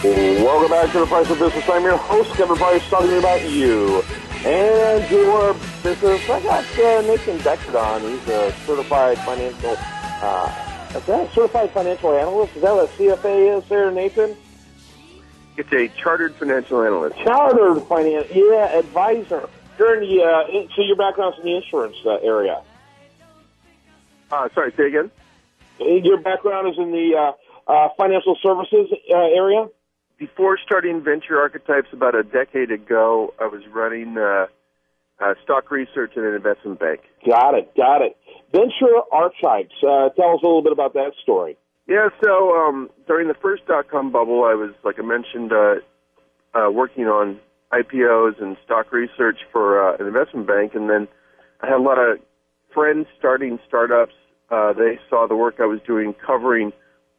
Welcome back to The Price of Business. I'm your host, Kevin Price, talking about you and your business. I got Nathan Beckford on. He's a certified financial analyst. Is that what a CFA is there, Nathan? It's a chartered financial analyst. Advisor. You're in the, so your background's in the insurance area. Sorry, say again? Your background is in the financial services area? Before starting Venture Archetypes about a decade ago, I was running stock research in an investment bank. Got it. Venture Archetypes. Tell us a little bit about that story. Yeah, so during the first dot-com bubble, I was, like I mentioned, working on IPOs and stock research for an investment bank, and then I had a lot of friends starting startups. They saw the work I was doing covering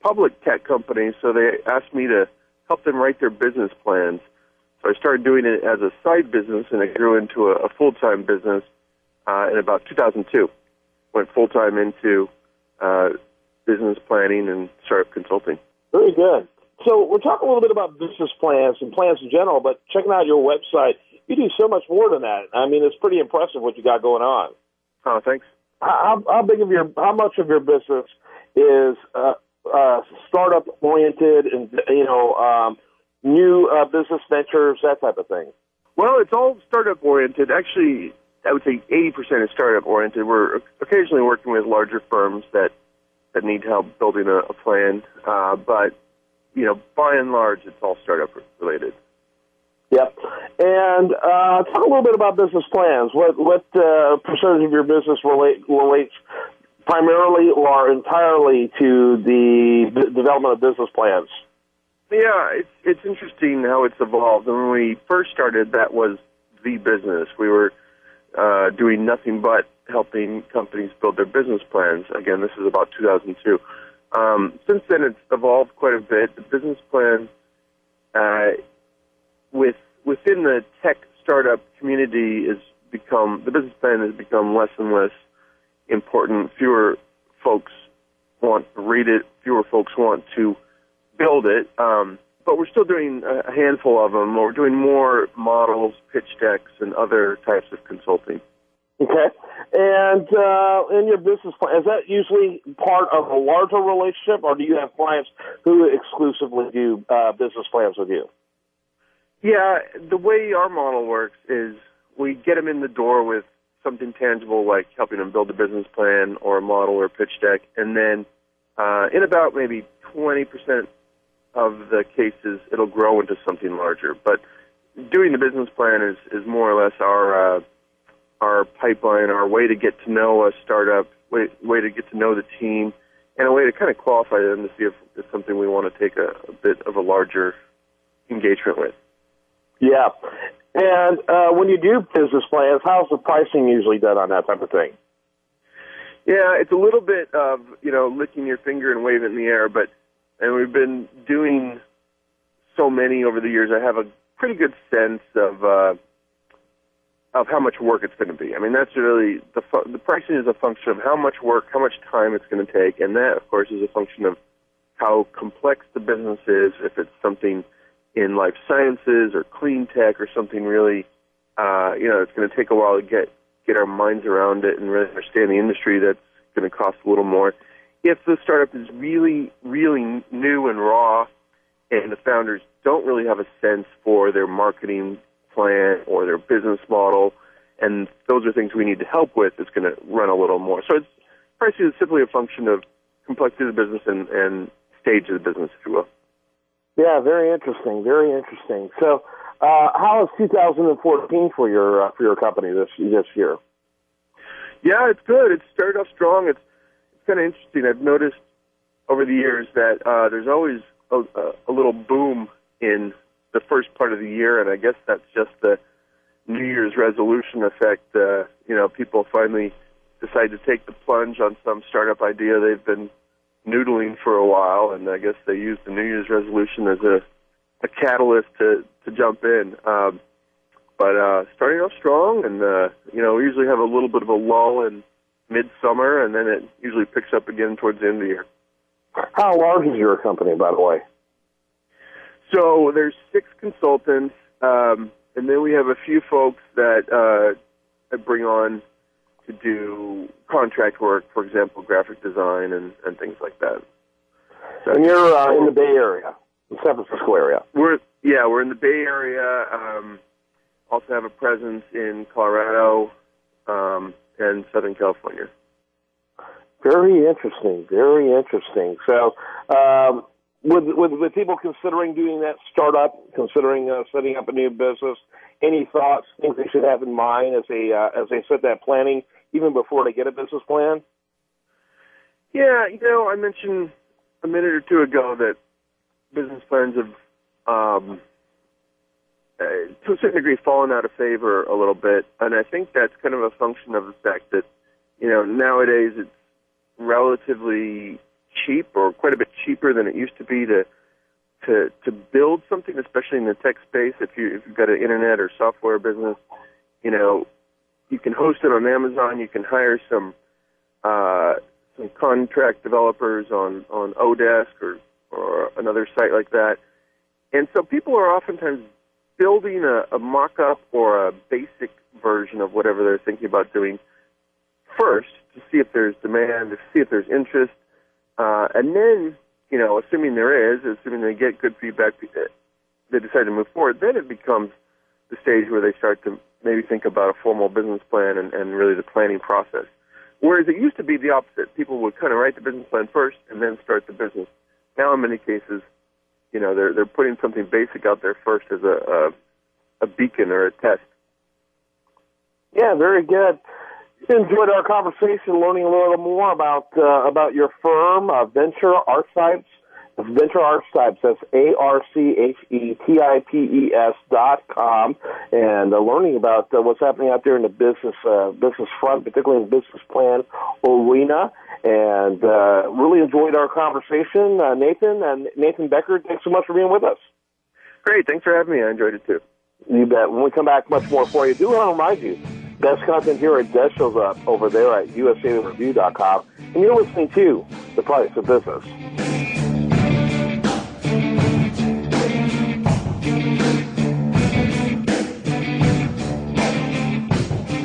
public tech companies, so they asked me to help them write their business plans. So I started doing it as a side business, and it grew into a full-time business in about 2002. Went full-time into business planning and startup consulting. Very good. So we're talking a little bit about business plans and plans in general, but checking out your website, you do so much more than that. I mean, it's pretty impressive what you got going on. Oh, thanks. How much of your business is startup oriented and new business ventures, that type of thing? Well, it's all startup oriented. Actually, I would say 80% is startup oriented. We're occasionally working with larger firms that need help building a plan, but by and large, it's all startup related. Yep. And talk a little bit about business plans. What percentage of your business relates primarily or entirely to the development of business plans? Yeah, it's interesting how it's evolved. And when we first started, that was the business. We were doing nothing but helping companies build their business plans. Again, this is about 2002. Since then, it's evolved quite a bit. The business plan, within the tech startup community, the business plan has become less and less important. Fewer folks want to read it. Fewer folks want to build it. But we're still doing a handful of them. We're doing more models, pitch decks, and other types of consulting. Okay. And in your business plan, is that usually part of a larger relationship, or do you have clients who exclusively do business plans with you? Yeah, the way our model works is we get them in the door with something tangible like helping them build a business plan or a model or pitch deck, and then in about maybe 20% of the cases, it'll grow into something larger. But doing the business plan is more or less our pipeline, our way to get to know a startup, way to get to know the team, and a way to kind of qualify them to see if it's something we want to take a bit of a larger engagement with. Yeah. And when you do business plans, how's the pricing usually done on that type of thing? Yeah, it's a little bit of, licking your finger and waving it in the air, and we've been doing so many over the years, I have a pretty good sense of how much work it's going to be. I mean, that's really, the pricing is a function of how much work, how much time it's going to take, and that, of course, is a function of how complex the business is, if it's something in life sciences or clean tech or something really, it's going to take a while to get our minds around it and really understand the industry. That's going to cost a little more. If the startup is really, really new and raw and the founders don't really have a sense for their marketing plan or their business model, and those are things we need to help with, it's going to run a little more. So pricing is simply a function of complexity of the business and stage of the business, if you will. Yeah, very interesting. Very interesting. So, how is 2014 for your company this year? Yeah, it's good. It started off strong. It's kind of interesting. I've noticed over the years that there's always a little boom in the first part of the year, and I guess that's just the New Year's resolution effect. People finally decide to take the plunge on some startup idea they've been noodling for a while, and I guess they use the New Year's resolution as a catalyst to jump in. But starting off strong, and we usually have a little bit of a lull in midsummer, and then it usually picks up again towards the end of the year. How large is your company, by the way? So there's 6 consultants, and then we have a few folks that I bring on to do contract work, for example, graphic design and things like that. So, and you're in the Bay Area, the San Francisco area. We're in the Bay Area. Also have a presence in Colorado and Southern California. Very interesting. Very interesting. So, with people considering doing that startup, considering setting up a new business, any thoughts, things they should have in mind as they set that planning, even before they get a business plan? Yeah, I mentioned a minute or two ago that business plans have, to a certain degree, fallen out of favor a little bit, and I think that's kind of a function of the fact that, nowadays it's relatively cheap, or quite a bit cheaper than it used to be to build something, especially in the tech space. If you've got an internet or software business, you can host it on Amazon. You can hire some contract developers on Odesk or another site like that. And so people are oftentimes building a mock-up or a basic version of whatever they're thinking about doing first to see if there's demand, to see if there's interest, and then, assuming there is, assuming they get good feedback, they decide to move forward, then it becomes the stage where they start to maybe think about a formal business plan and really the planning process. Whereas it used to be the opposite. People would kind of write the business plan first and then start the business. Now, in many cases, they're putting something basic out there first as a beacon or a test. Yeah, very good. Enjoyed our conversation, learning a little more about your firm, Venture Archetypes. Venture Archetypes, that's ARCHETIPES.com, and learning about what's happening out there in the business front, particularly in the business plan arena. And really enjoyed our conversation, Nathan. And Nathan Beckford, thanks so much for being with us. Great, thanks for having me. I enjoyed it too. You bet. When we come back, much more for you. Do want to remind you, best content here at Des shows up over there at usaReview.com. And you're listening to The Price of Business.